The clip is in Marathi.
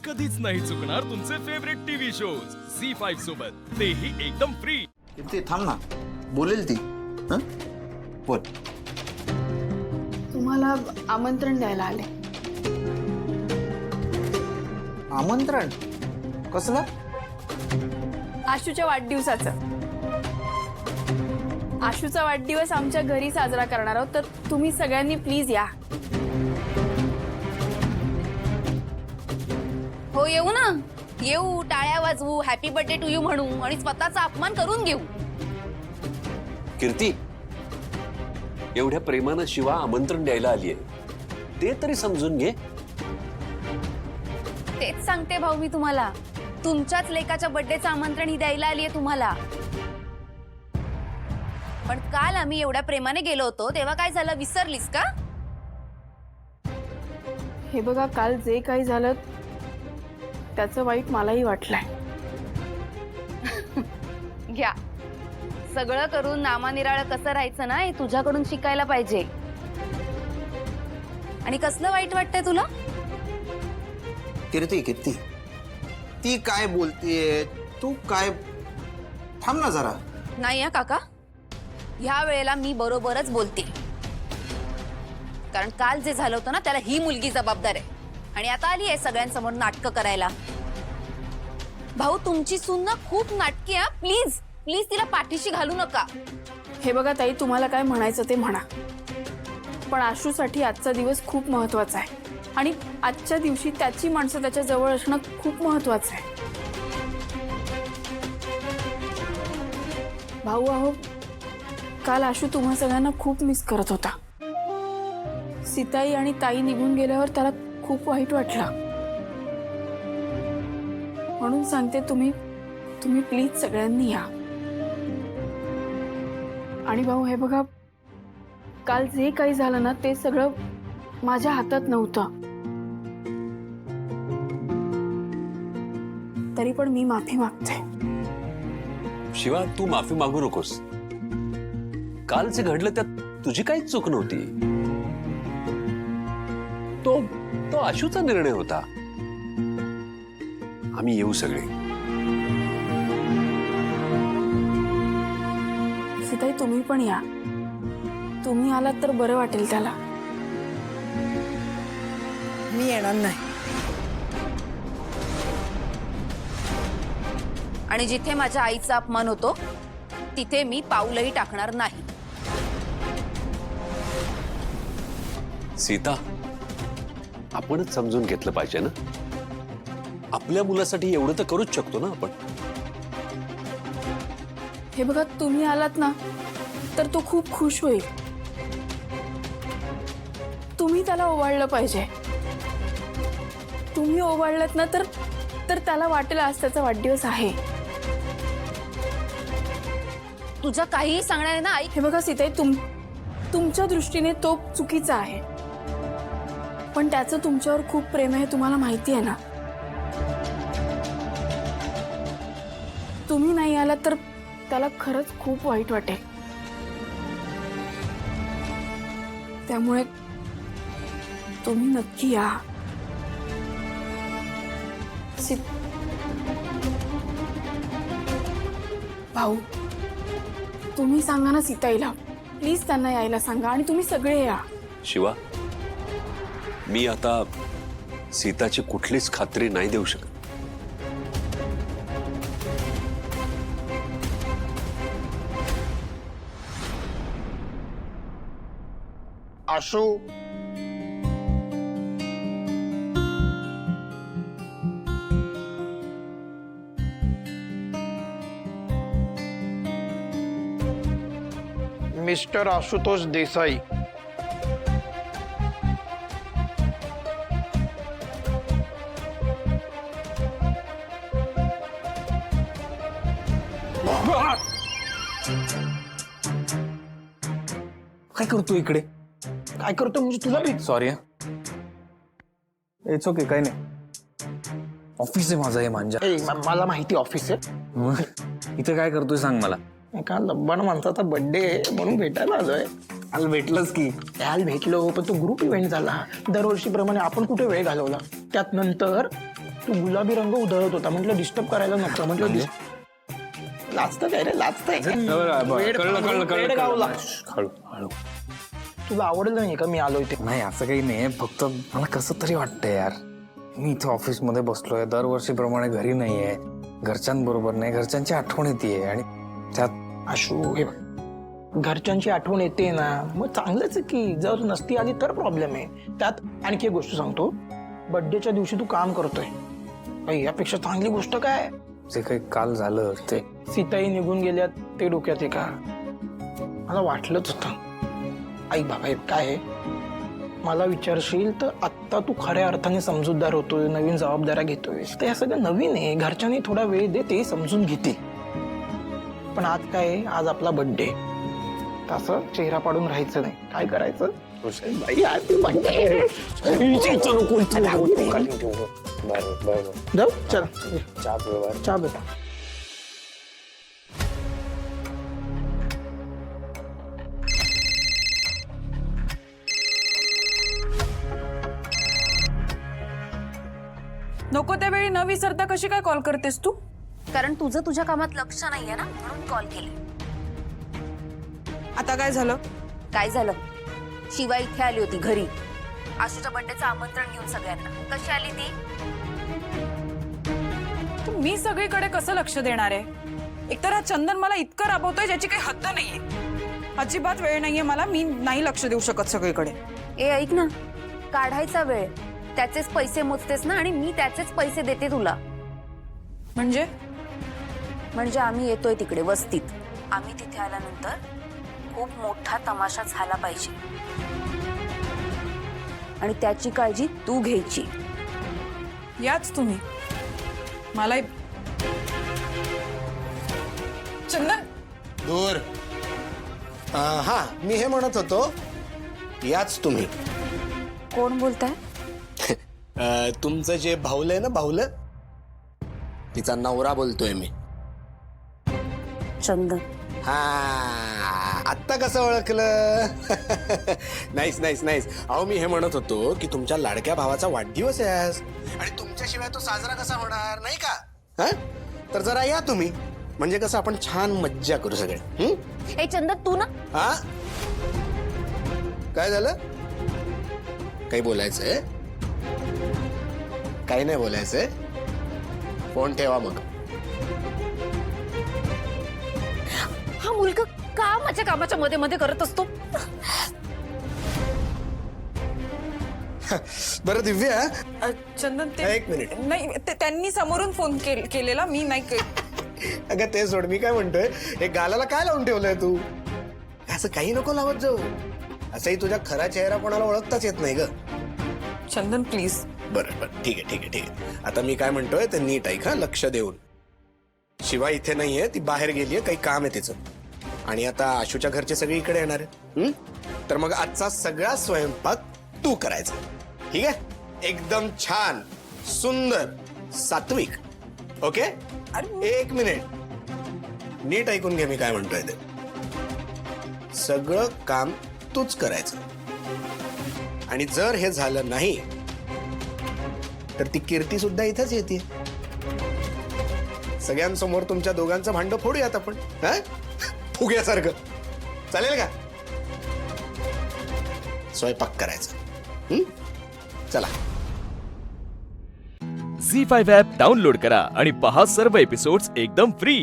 कधीच नाही चुकणार तुमचे फेवरेट टीव्ही शोज झी5 सोबत, तेही एकदम फ्री। किती थांब ना, बोलेल ती. हं? बोल. तुम्हाला आमंत्रण द्यायला आले. आमंत्रण कसलं? आशूच्या वाढदिवसाचं. आशूचा वाढदिवस आमच्या घरी साजरा करणार आहोत, तर तुम्ही सगळ्यांनी प्लीज या. हो येऊ ना, येऊ, टाळ्या वाजवू, हॅपी बर्थडे टू यू म्हणू आणि स्वतःचा अपमान करून घेऊ. कीर्ती, एवढ्या प्रेमानं शिवा आमंत्रण द्यायला आलीये, ते तरी समजून घे. तेच सांगते भाऊ मी तुम्हाला, तुमच्याच लेकाच्या बर्थडेचं आमंत्रण ही द्यायला आलीये तुम्हाला. पण काल आम्ही एवढ्या प्रेमाने गेलो होतो तेव्हा काय झालं विसरलीस का? हे बघा, काल जे काही झालं त्याचं वाईट मलाही वाटलंय. घ्या, सगळं करून नामानिराळं कसं राहायचं ना, हे तुझ्याकडून शिकायला पाहिजे. आणि कसलं वाईट वाटतंय तुला? कीर्ती कीर्ती, ती काय बोलतीये, तू काय? थांब ना जरा. नाही हा काका, ह्या वेळेला मी बरोबरच बोलते. कारण काल जे झालं होतं ना, त्याला ही मुलगी जबाबदार आहे. आणि आता आली आहे सगळ्यांसमोर नाटकं करायला. भाऊ, तुमची सून ना खूप नाटकी आहे. प्लीज प्लीज तिला पाठीशी घालू नका. हे बघा ताई, तुम्हाला काय म्हणायचं ते म्हणा, पण आशूसाठी आजचा दिवस खूप महत्वाचा आहे. आणि आजच्या दिवशी त्याची माणसं त्याच्या जवळ असणं खूप महत्वाचं आहे. भाऊ अहो, काल आशू तुम्हा सगळ्यांना खूप मिस करत होता. सीताई आणि ताई निघून गेल्यावर त्याला खूप वाईट वाटलं. म्हणून सांगते, तुम्ही प्लीज सगळ्यांनी या. आणि भाऊ हे बघा, काल जे काही झालं ना, ते सगळं माझ्या हातात नव्हतं. तरी पण मी माफी मागते. शिवा, तू माफी मागू नकोस. काल जे घडलं त्यात तुझी काहीच चूक नव्हती. तो आशूचा निर्णय होता. आम्ही येऊ सगळे. सीताई, तुम्ही पण या. तुम्ही आलात तर बरं वाटेल त्याला. मी येणार नाही. आणि जिथे माझ्या आईचा अपमान होतो तिथे मी पाऊलही टाकणार नाही. सीता, आपणच समजून घेतलं पाहिजे ना. आपल्या मुलासाठी एवढं तर करूच शकतो ना आपण. हे बघा, तुम्ही आलात ना तर तो खूप खुश होईल. तुम्ही त्याला ओवाळलं पाहिजे. तुम्ही ओवाळलात ना तर त्याला वाटेल आज त्याचा वाढदिवस आहे. तुझ्या काहीही सांगणार आहे ना आई. हे बघा सीताई, तुमच्या दृष्टीने तो चुकीचा आहे, पण त्याचं तुमच्यावर खूप प्रेम आहे, तुम्हाला माहिती आहे ना. तुम्ही नाही आलात तर त्याला खरंच खूप वाईट वाटेल. त्यामुळे तुम्ही नक्की या. भाऊ, तुम्ही सांगा ना सीताईला, प्लीज त्यांना यायला सांगा. आणि तुम्ही सगळे या. शिवा, मी आता सीताची कुठलीच खात्री नाही देऊ शकत. आशू, मिस्टर आशुतोष देसाई. काय करतो इकडे? काय करतो म्हणजे तुला भी? सॉरी, इट्स ओके, काही नाही. ऑफिस आहे माझा हे मांजा. मला माहिती ऑफिस आहे. मग इथे काय करतोय सांग मला. एका लब्बान माणसाचा बर्थडे म्हणून भेटायला आलोय. काल भेटलंच की. काल भेटलो, पण तो ग्रुप इव्हेंट झाला. दरवर्षीप्रमाणे आपण कुठे वेळ घालवला. त्यात नंतर तू गुलाबी रंग उधळत होता, म्हटलं डिस्टर्ब करायला नको. म्हटलं लाजतं काय रे, लाजतंय वेड गावला. हळू हळू. तुला आवडलं नाही का मी आलो इथे? नाही असं काही नाही, फक्त मला कसं तरी वाटतंय यार. मी इथे ऑफिसमध्ये बसलोय, दरवर्षीप्रमाणे घरी नाहीये, घरच्यांबरोबर नाही, घरच्यांची आठवण येते आणि त्यात आशू हे बघ, घरच्यांची आठवण येते ना, मग चांगलंच आहे की. जर नसती आली तर प्रॉब्लेम आहे. त्यात आणखी एक गोष्ट सांगतो, बर्थडेच्या दिवशी तू काम करतोय, काही यापेक्षा चांगली गोष्ट काय? जे काही काल झालं ते सीताई निघून गेल्यात ते डोक्यात आहे का? मला वाटलंच होतं. ऐक बाबा, हे काय आहे, मला विचारशील तर आत्ता तू खऱ्या अर्थाने समजूतदार होतोय, नवीन जबाबदाऱ्या घेतोय, ते हे सगळं नवीन आहे. घरच्यांनी थोडा वेळ दे, ते समजून घेते. पण आज काय आहे, आज आपला बर्थडे, असं चेहरा पाडून राहायचं नाही. काय करायचं बाई, आज birthday. जाऊ चल, चहा बेटा. नको त्यावेळी न विसरता कशी काय कॉल करतेस तू? कारण तुझं तुझ्या कामात लक्ष नाहीये ना, म्हणून कॉल केले. आता काय झालं? काय झालं? शिवा इथे आली होती घरी, आशूच्या बर्थडेचं आमंत्रण घेऊन सगळ्यांना. कशी आली ती? तर मी सगळीकडे कसं लक्ष देणार आहे? एकतर हा चंदन मला इतकं राबवतोय ज्याची काही हद्द नाहीये. अजिबात वेळ नाहीये मला, मी नाही लक्ष देऊ शकत सगळीकडे. ए ऐक ना, काढायचा वेळ, त्याचेच पैसे मोजतेस ना, आणि मी त्याचेच पैसे देते तुला. म्हणजे म्हणजे आम्ही येतोय तिकडे वस्तीत, आम्ही तिथे आल्यानंतर खूप मोठा तमाशा झाला पाहिजे, आणि त्याची काळजी तू घ्यायची. याच तुम्ही मला चंदन. दूर. हा, मी हे म्हणत होतो, याच तुम्ही. कोण बोलताय? तुमचं जे भाऊलं आहे ना, भाऊलं, तिचा नवरा बोलतोय मी. चंदन. हा, आत्ता कसं ओळखलं? Nice nice nice. अहो, मी हे म्हणत होतो की तुमच्या लाडक्या भावाचा वाढदिवस आहे आज, आणि तुमच्याशिवाय तो साजरा कसा होणार, नाही का? हा, तर जरा या तुम्ही, म्हणजे कसं आपण छान मज्जा करू सगळे. ए चंदन, तू ना. हा, काय झालं? काही बोलायचंय? काही नाही बोलायचंय? फोन ठेवा मग. हा मुलगा का माझ्या कामाच्या मध्ये मध्ये करत असतो? बरं दिव्या, चंदन ते एक मिनिट. नाही, त्यांनी समोरून फोन केलेला, मी नाही. अगं ते सोड, मी काय म्हणतोय, हे गालाला काय लावून ठेवलंय तू? असं काही नको लावत जाऊ. असंही तुझा खरा चेहरा कोणाला ओळखताच येत नाही ग. चंदन प्लीज. बरं बरं, ठीक आहे ठीक आहे ठीक आहे. आता मी काय म्हणतोय ते नीट ऐक, हा, लक्ष देऊन. शिवा इथे नाहीये, ती बाहेर गेलीये, काही काम आहे तिचं. आणि आता आशूच्या घरचे सगळे इकडे येणार आहे. तर मग आजचा सगळा स्वयंपाक तू करायचा, ठीक आहे? एकदम छान, सुंदर, सात्विक. ओके? एक मिनिट, नीट ऐकून घे मी काय म्हणतोय ते. सगळं काम तूच करायचं, आणि जर हे झालं नाही तर ती कीर्ती सुद्धा इथंच येते. सगळ्यांसमोर तुमच्या दोघांचं भांडं फोडूयात आपण, हा, फुग्यासारखं. चालेल का? स्वयंपाक करायचा. चला. झी5 ॲप डाउनलोड करा आणि पहा सर्व एपिसोड्स एकदम फ्री.